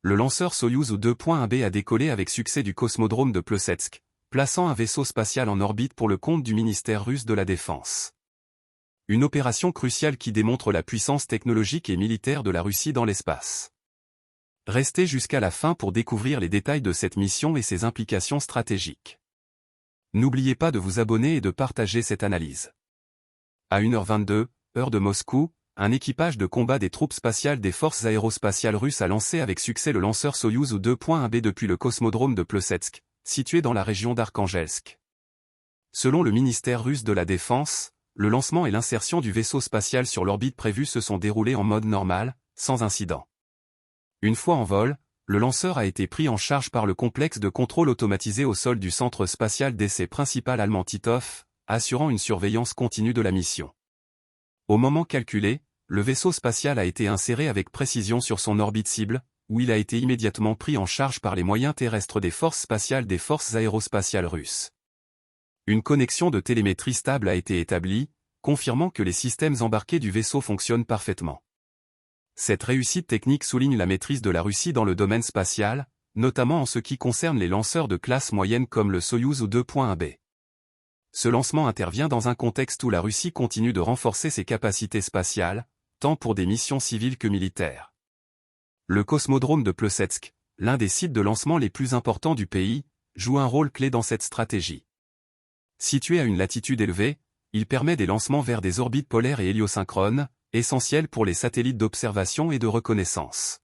le lanceur Soyouz U-2.1B a décollé avec succès du cosmodrome de Plesetsk, plaçant un vaisseau spatial en orbite pour le compte du ministère russe de la Défense. Une opération cruciale qui démontre la puissance technologique et militaire de la Russie dans l'espace. Restez jusqu'à la fin pour découvrir les détails de cette mission et ses implications stratégiques. N'oubliez pas de vous abonner et de partager cette analyse. À 1h22, heure de Moscou, un équipage de combat des troupes spatiales des forces aérospatiales russes a lancé avec succès le lanceur Soyouz U-2.1B depuis le cosmodrome de Plesetsk, situé dans la région d'Arkhangelsk. Selon le ministère russe de la Défense, le lancement et l'insertion du vaisseau spatial sur l'orbite prévue se sont déroulés en mode normal, sans incident. Une fois en vol, le lanceur a été pris en charge par le complexe de contrôle automatisé au sol du centre spatial d'essai principal allemand Titov, assurant une surveillance continue de la mission. Au moment calculé, le vaisseau spatial a été inséré avec précision sur son orbite cible, où il a été immédiatement pris en charge par les moyens terrestres des forces spatiales des forces aérospatiales russes. Une connexion de télémétrie stable a été établie, confirmant que les systèmes embarqués du vaisseau fonctionnent parfaitement. Cette réussite technique souligne la maîtrise de la Russie dans le domaine spatial, notamment en ce qui concerne les lanceurs de classe moyenne comme le Soyouz U-2.1B. Ce lancement intervient dans un contexte où la Russie continue de renforcer ses capacités spatiales, tant pour des missions civiles que militaires. Le cosmodrome de Plesetsk, l'un des sites de lancement les plus importants du pays, joue un rôle clé dans cette stratégie. Situé à une latitude élevée, il permet des lancements vers des orbites polaires et héliosynchrones, essentiels pour les satellites d'observation et de reconnaissance.